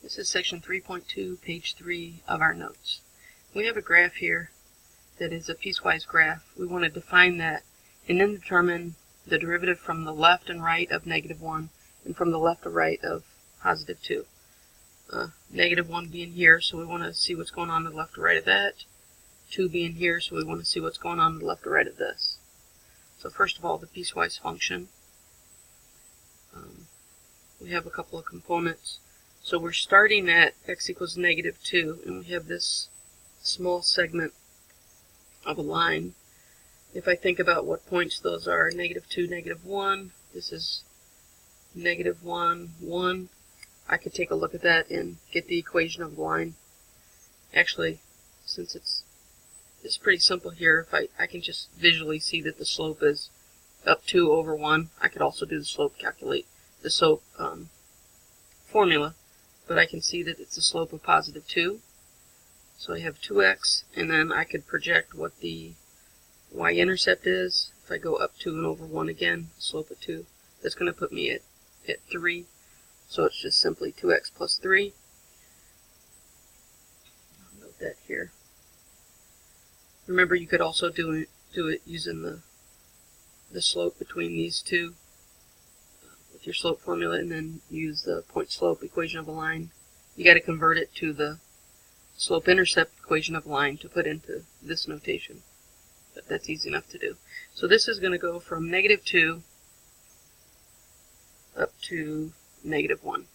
This is section 3.2, page 3 of our notes. We have a graph here that is a piecewise graph. We want to define that and then determine the derivative from the left and right of -1 and from the left or right of +2. -1 being here, so we want to see what's going on to the left or right of that. 2 being here, so we want to see what's going on to the left or right of this. So first of all, the piecewise function. We have a couple of components. So we're starting at x equals -2, and we have this small segment of a line. If I think about what points those are, -2, -1, this is -1, 1. I could take a look at that and get the equation of the line. Actually, since it's pretty simple here, if I can just visually see that the slope is up 2 over 1. I could also do the slope formula, but I can see that it's a slope of +2. So I have 2x, and then I could project what the y-intercept is. If I go up 2 and over 1 again, slope of 2, that's going to put me at 3. So it's just simply 2x plus 3. I'll note that here. Remember, you could also do it using the slope between these two with your slope formula, and then use the point slope equation of a line. You got to convert it to the slope intercept equation of a line to put into this notation, but that's easy enough to do. So this is going to go from -2 up to -1,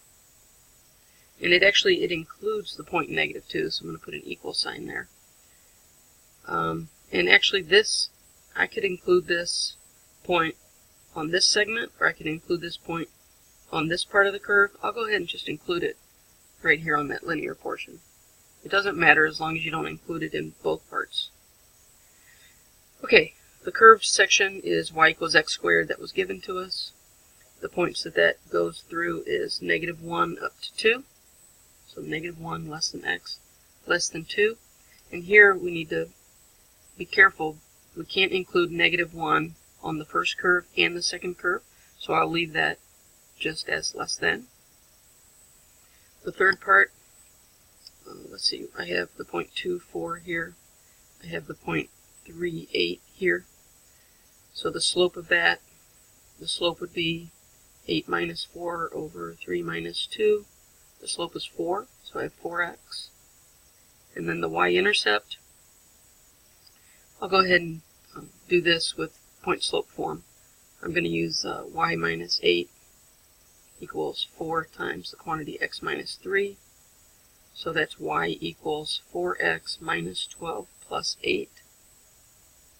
and it includes the point -2, so I'm going to put an equal sign there. And actually I could include this point on this segment, or I can include this point on this part of the curve. I'll go ahead and just include it right here on that linear portion. It doesn't matter as long as you don't include it in both parts. Okay, the curved section is y equals x squared that was given to us. The points that goes through is -1 up to 2. So -1 less than x less than 2. And here we need to be careful. We can't include -1 on the first curve and the second curve, so I'll leave that just as less than. The third part, let's see, I have the point 24 here. I have the point 38 here. So the slope of that, the slope would be 8 minus 4 over 3 minus 2. The slope is 4, so I have 4x. And then the y-intercept, I'll go ahead and do this with point slope form. I'm going to use y minus 8 equals 4 times the quantity x minus 3. So that's y equals 4x minus 12 plus 8.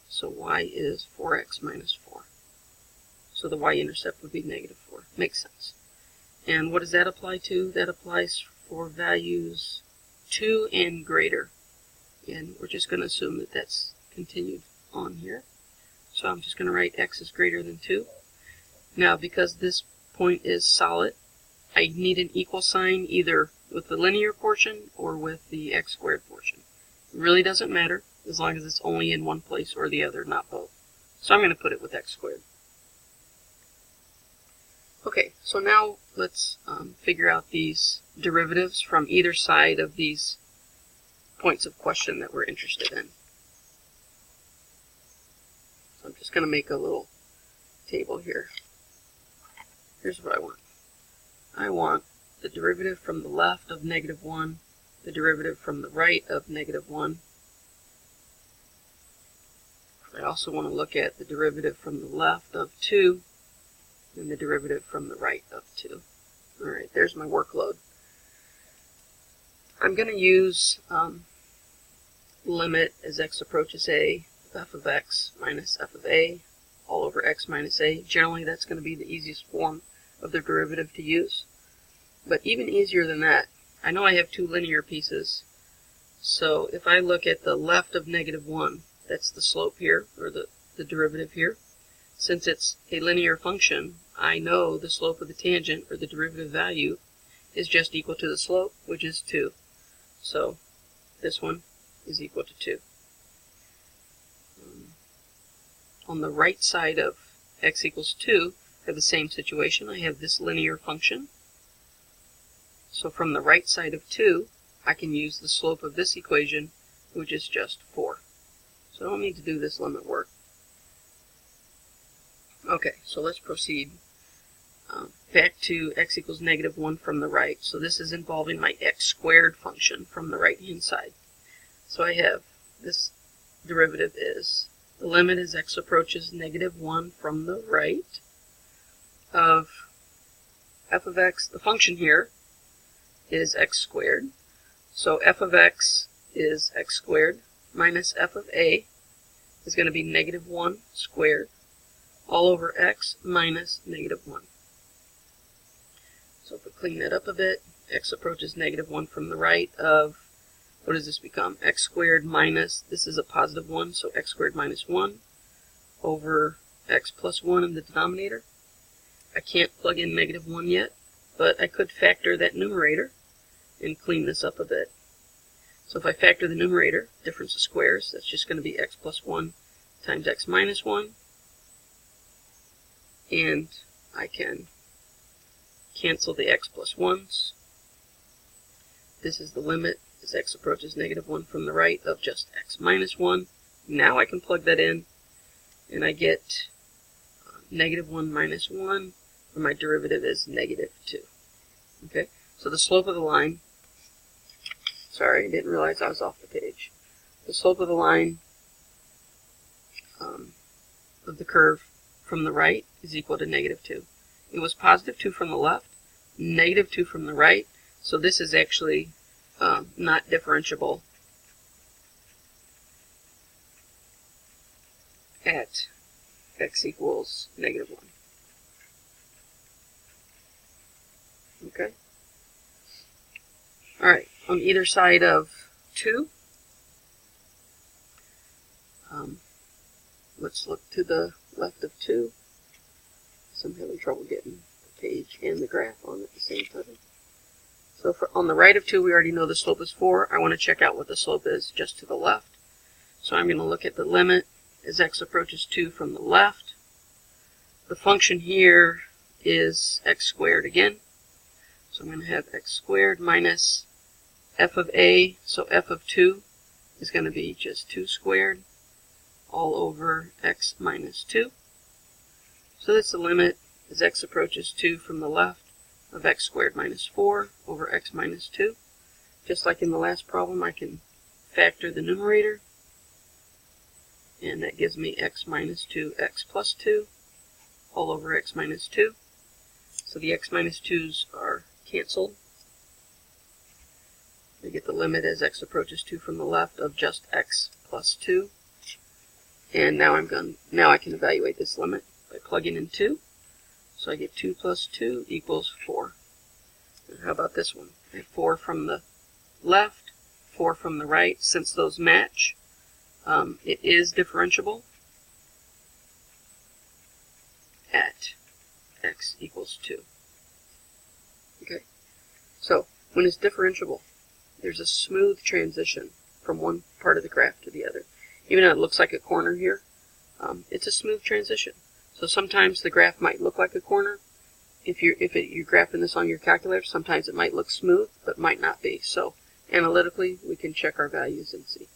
So y is 4x minus 4. So the y-intercept would be -4. Makes sense. And what does that apply to? That applies for values 2 and greater. And we're just going to assume that that's continued on here. So I'm just going to write x is greater than 2. Now, because this point is solid, I need an equal sign either with the linear portion or with the x squared portion. It really doesn't matter as long as it's only in one place or the other, not both. So I'm going to put it with x squared. Okay, so now let's figure out these derivatives from either side of these points of question that we're interested in. So I'm just going to make a little table here. Here's what I want. I want the derivative from the left of -1, the derivative from the right of -1. I also want to look at the derivative from the left of 2 and the derivative from the right of 2. Alright, there's my workload. I'm going to use limit as x approaches a, f of x minus f of a all over x minus a. Generally, that's going to be the easiest form of the derivative to use. But even easier than that, I know I have two linear pieces. So if I look at the left of -1, that's the slope here, or the derivative here. Since it's a linear function, I know the slope of the tangent, or the derivative value, is just equal to the slope, which is 2. So this one is equal to 2. On the right side of x equals 2, I have the same situation. I have this linear function. So from the right side of 2, I can use the slope of this equation, which is just 4. So I don't need to do this limit work. Okay, so let's proceed back to x equals negative 1 from the right. So this is involving my x squared function from the right-hand side. So I have this derivative is the limit as x approaches negative 1 from the right of f of x. The function here is x squared. So f of x is x squared minus f of a is going to be negative 1 squared all over x minus negative 1. So if we clean that up a bit, x approaches negative 1 from the right of, what does this become? X squared minus, this is a positive 1, so x squared minus 1 over x plus 1 in the denominator. I can't plug in negative 1 yet, but I could factor that numerator and clean this up a bit. So if I factor the numerator, difference of squares, that's just going to be x plus 1 times x minus 1. And I can cancel the x plus 1s. This is the limit as x approaches negative 1 from the right of just x minus 1. Now I can plug that in, and I get negative 1 minus 1, and my derivative is negative 2. Okay, so the slope of the line, sorry, I didn't realize I was off the page. The slope of the line of the curve from the right is equal to negative 2. It was positive 2 from the left, negative 2 from the right, so this is actually not differentiable at x equals negative 1. Okay? Alright, on either side of 2, let's look to the left of 2. So I'm having trouble getting the page and the graph on at the same time. So on the right of 2, we already know the slope is 4. I want to check out what the slope is just to the left. So I'm going to look at the limit as x approaches 2 from the left. The function here is x squared again. So I'm going to have x squared minus f of a. So f of 2 is going to be just 2 squared all over x minus 2. So that's the limit as x approaches 2 from the left of x squared minus 4 over x minus 2. Just like in the last problem, I can factor the numerator, and that gives me x minus 2, x plus 2, all over x minus 2. So the x minus 2's are canceled. I get the limit as x approaches 2 from the left of just x plus 2. And now I can evaluate this limit by plugging in 2. So I get 2 plus 2 equals 4. And how about this one? I have 4 from the left, 4 from the right. Since those match, it is differentiable at x equals 2. Okay, so when it's differentiable, there's a smooth transition from one part of the graph to the other. Even though it looks like a corner here, it's a smooth transition. So sometimes the graph might look like a corner. If you're graphing this on your calculator, sometimes it might look smooth, but might not be. So analytically, we can check our values and see.